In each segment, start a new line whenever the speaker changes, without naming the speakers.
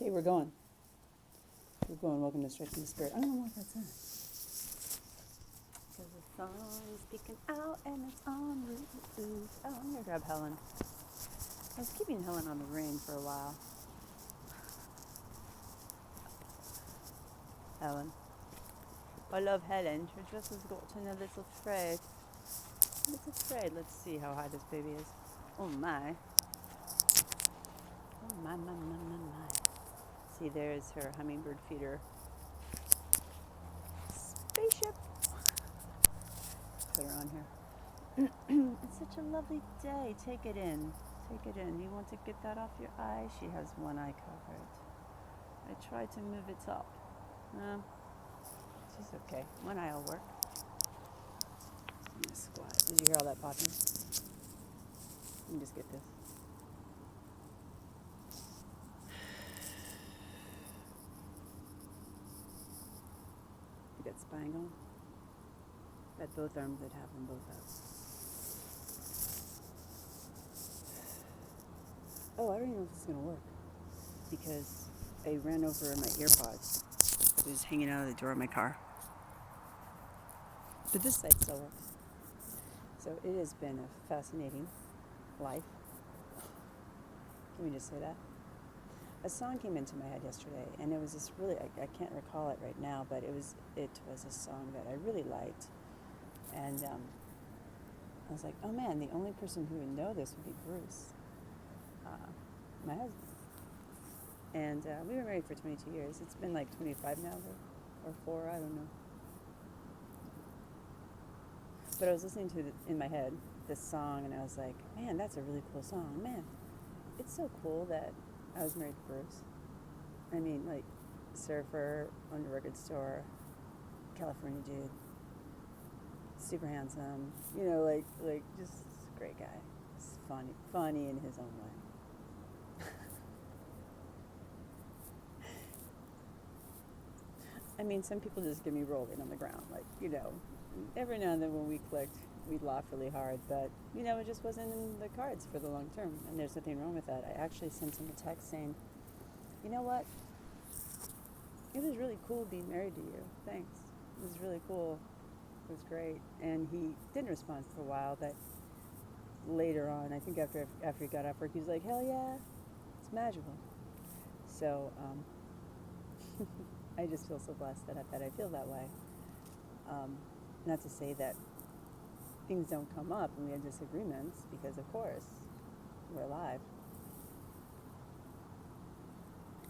Okay, we're going. We're going. Welcome to Stretching the Spirit. I don't know what that's at. Because the sun is peeking out and it's on the roof. Oh, I'm going to grab Helen. I was keeping Helen on the ring for a while. Helen. I love Helen. Her dress has gotten a little frayed. A little frayed. Let's see how high this baby is. Oh my. Oh my. See, there's her hummingbird feeder spaceship. Put her on here. It's such a lovely day. Take it in. Take it in. You want to get that off your eye? She has one eye covered. I tried to move it up. She's okay. One eye will work. I'm gonna squat. Did you hear all that popping? Let me just get this. You got spine going? Got both arms that have them both up. Oh, I don't even know if this is gonna work because I ran over my AirPods. It was hanging out of the door of my car. But this side still works. So it has been a fascinating life. Can we just say that? A song came into my head yesterday, and it was this really, I can't recall it right now, but it was a song that I really liked. And I was like, oh man, the only person who would know this would be Bruce, my husband. And we were married for 22 years. It's been like 25 now, or 4, I don't know. But I was listening to it in my head, this song, and I was like, man, that's a really cool song. Man, it's so cool that I was married to Bruce. I mean, like, surfer, owned a record store, California dude, super handsome, you know, like just a great guy. It's funny in his own way. I mean, some people just get me rolling on the ground, like, you know, every now and then when we clicked, we'd laugh really hard, but, you know, it just wasn't in the cards for the long term, and there's nothing wrong with that. I actually sent him a text saying, you know what, it was really cool being married to you, thanks, it was really cool, it was great, and he didn't respond for a while, but later on, I think after he got off work, he was like, hell yeah, it's magical. So, I just feel so blessed that I feel that way. Not to say that things don't come up and we have disagreements, because of course, we're alive.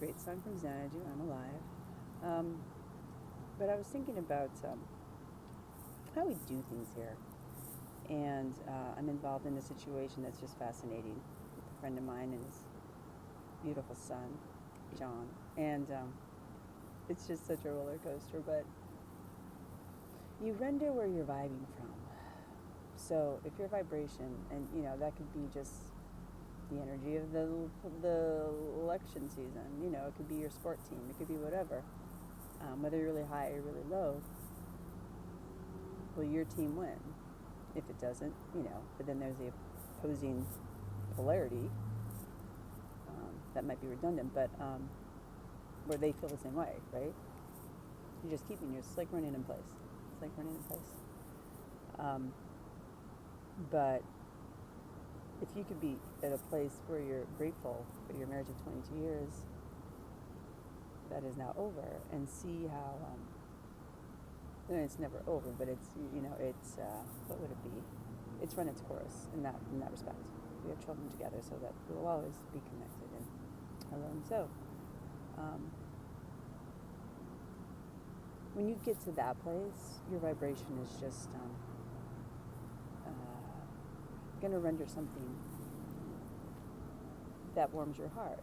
Great song from Xanadu, I'm alive. But I was thinking about how we do things here. And I'm involved in a situation that's just fascinating with a friend of mine and his beautiful son, John. And it's just such a roller coaster, but you render where you're vibing from. So if your vibration, and you know, that could be just the energy of the election season, you know, it could be your sport team, it could be whatever, whether you're really high or really low, will your team win? If it doesn't, you know, but then there's the opposing polarity, that might be redundant, but where they feel the same way, right? You're just keeping, it's like running in place. It's like running in place. But if you could be at a place where you're grateful for your marriage of 22 years that is now over, and see how, it's never over, but it's, you know, it's, what would it be? It's run its course in that respect. We have children together, so that we'll always be connected and alone. So, when you get to that place, your vibration is just going to render something that warms your heart.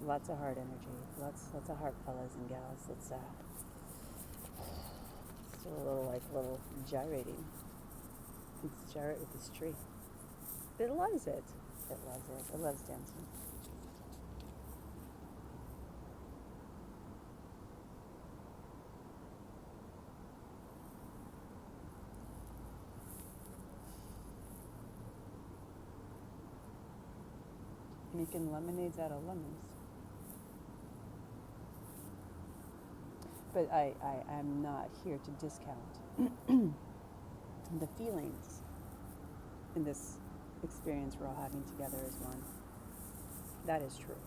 Lots of heart energy, lots of heart, fellas and gals. Let's still a little gyrating. Let's gyrate with this tree. It loves it. It loves it. It loves dancing. Making lemonades out of lemons. But I'm not here to discount the feelings in this experience we're all having together as one. That is true.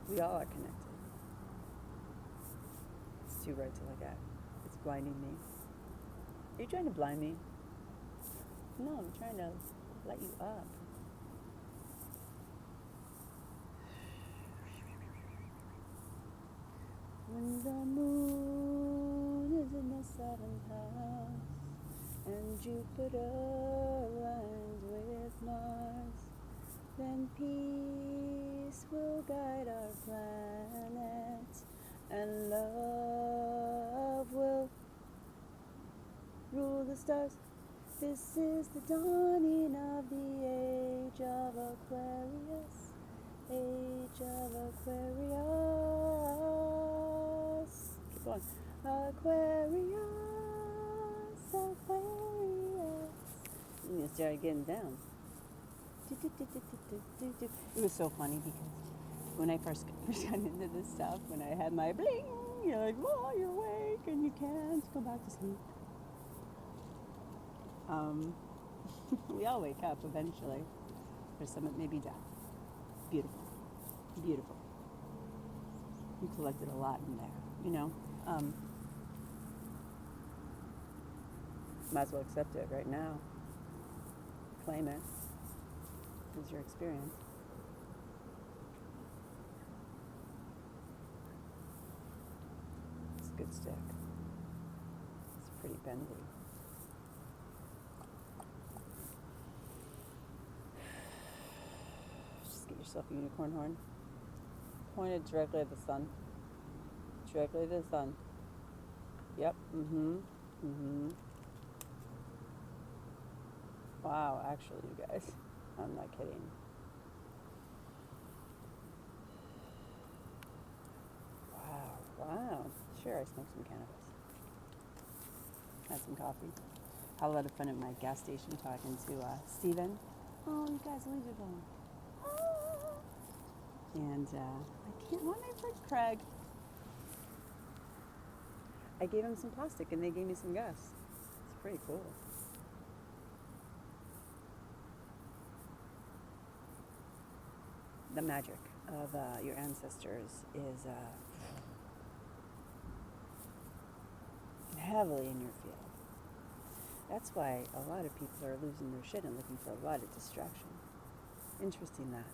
We all are connected. It's too bright to look at. It's blinding me. Are you trying to blind me? No, I'm trying to light you up. When the moon is in the seventh house and Jupiter aligns with Mars, then peace will guide our planet and love will rule the stars. This is the dawning of the age of Aquarius, age of Aquarius. Keep going. Aquarius, Aquarius. And you start getting down. It was so funny because when I first got into this stuff, when I had my bling, you're like, oh, you're awake and you can't go back to sleep. We all wake up eventually. There's some maybe death. Beautiful. Beautiful. You collected a lot in there, you know. Might as well accept it right now. Claim it. It's your experience. It's a good stick. It's pretty bendy. Just get yourself a unicorn horn. Point it directly at the sun. Directly to the sun. Yep. Wow, actually, you guys. I'm not kidding. Wow. Sure, I smoked some cannabis. Had some coffee. Had a lot of fun at my gas station talking to Steven. Oh, you guys, leave it alone. And I can't, what am I for Craig? I gave him some plastic and they gave me some gas. It's pretty cool. The magic of your ancestors is heavily in your field. That's why a lot of people are losing their shit and looking for a lot of distraction. Interesting that.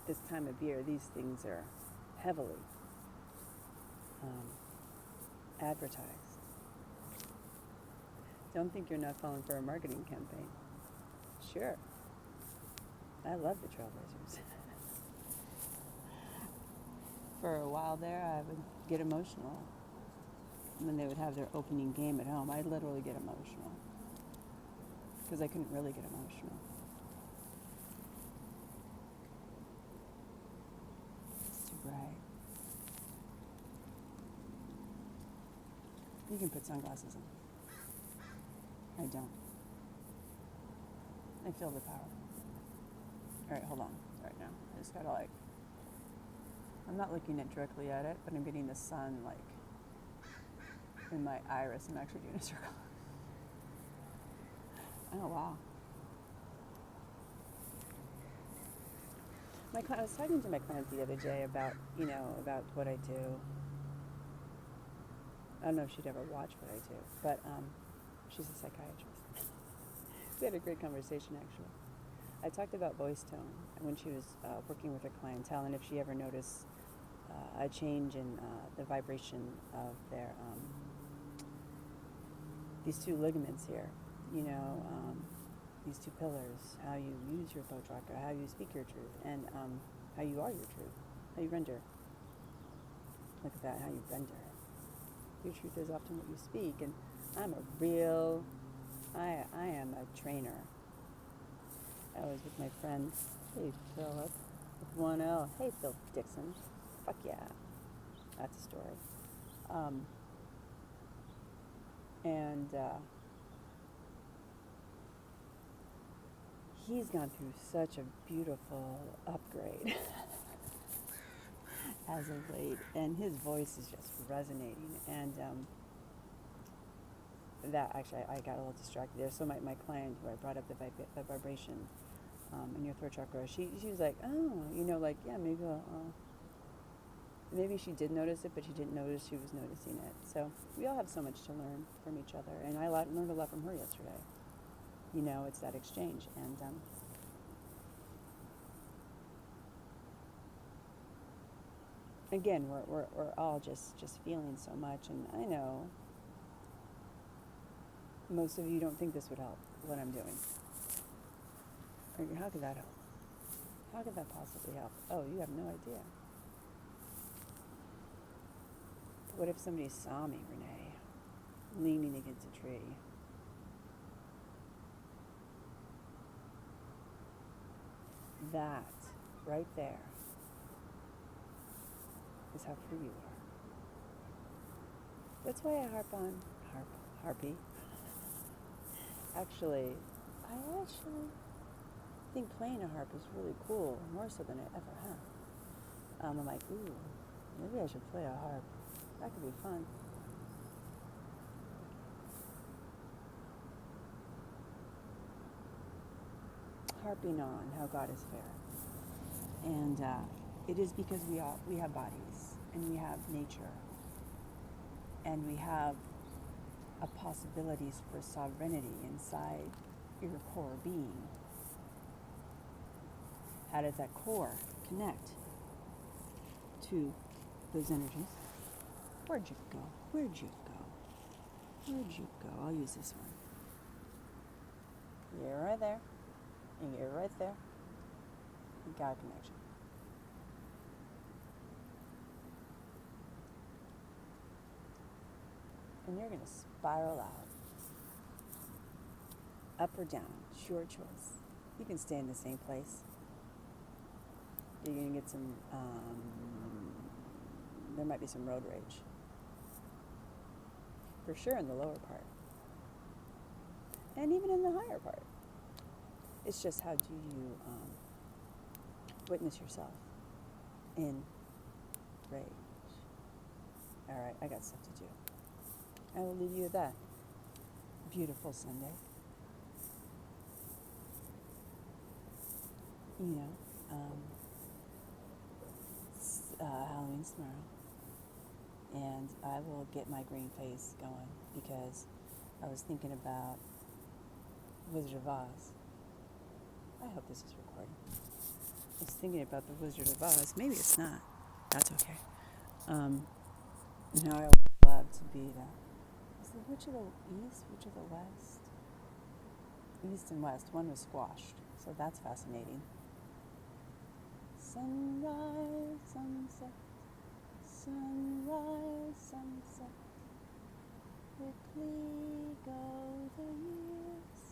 This time of year, these things are heavily advertised. Don't think you're not falling for a marketing campaign. Sure. I love the Trailblazers. For a while there, I would get emotional when they would have their opening game at home. I'd literally get emotional because I couldn't really get emotional. It's too bright. You can put sunglasses on. I don't. I feel the power. All right, hold on. Right now, I just gotta I'm not looking directly at it, but I'm getting the sun in my iris. I'm actually doing a circle. Oh wow. I was talking to my client the other day about what I do. I don't know if she'd ever watch what I do, but she's a psychiatrist. We had a great conversation, actually. I talked about voice tone when she was working with her clientele, and if she ever noticed a change in the vibration of their these two ligaments here, these two pillars, how you use your throat chakra, how you speak your truth, and how you are your truth, how you render. Look at that, how you render. Your truth is often what you speak, and I am a trainer. I was with my friend, hey Philip, with one L. Hey Phil Dixon. Fuck yeah. That's a story. he's gone through such a beautiful upgrade as of late, and his voice is just resonating. And that actually, I got a little distracted there. So my client, who I brought up the vibration in your throat chakra, she was like, oh, like, yeah, maybe she did notice it, but she didn't notice she was noticing it. So we all have so much to learn from each other, and I learned a lot from her yesterday. It's that exchange, and again, we're all just feeling so much, and I know most of you don't think this would help, what I'm doing. How could that help? How could that possibly help? Oh, you have no idea. What if somebody saw me, Renee, leaning against a tree? That, right there, is how free you are. That's why I harpy. Actually, I think playing a harp is really cool, more so than I ever have. I'm like, ooh, maybe I should play a harp. That could be fun. Harping on how God is fair. And it is because we have bodies, and we have nature, and we have possibilities for sovereignty inside your core being. How does that core connect to those energies? Where'd you go? I'll use this one. You're right there. And you're right there. You got a connection. And you're going to spiral out. Up or down, it's your choice. You can stay in the same place. You're going to get some, there might be some road rage. For sure in the lower part. And even in the higher part. It's just how do you witness yourself in rage. All right, I got stuff to do. I will leave you with that. Beautiful Sunday. Halloween's tomorrow. And I will get my green face going because I was thinking about Wizard of Oz. I hope this is recording. I was thinking about the Wizard of Oz. Maybe it's not. That's okay. I always love to be is the Witch of the East, Witch of the West? East and West. One was squashed, so that's fascinating. Sunrise, sunset, sunrise, sunset. Quickly go the years.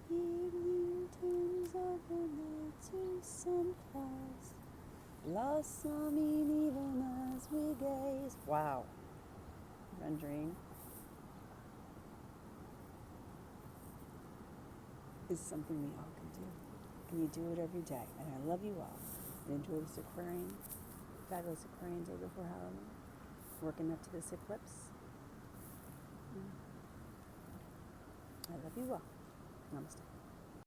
Evening turns overnight to sunflowers, blossoming even as we gaze. Wow. Rendering is something we all can do. And you do it every day. And I love you all. And enjoy this Aquarian, fabulous Aquarian day before Halloween. Working up to this eclipse. I love you all. Namaste.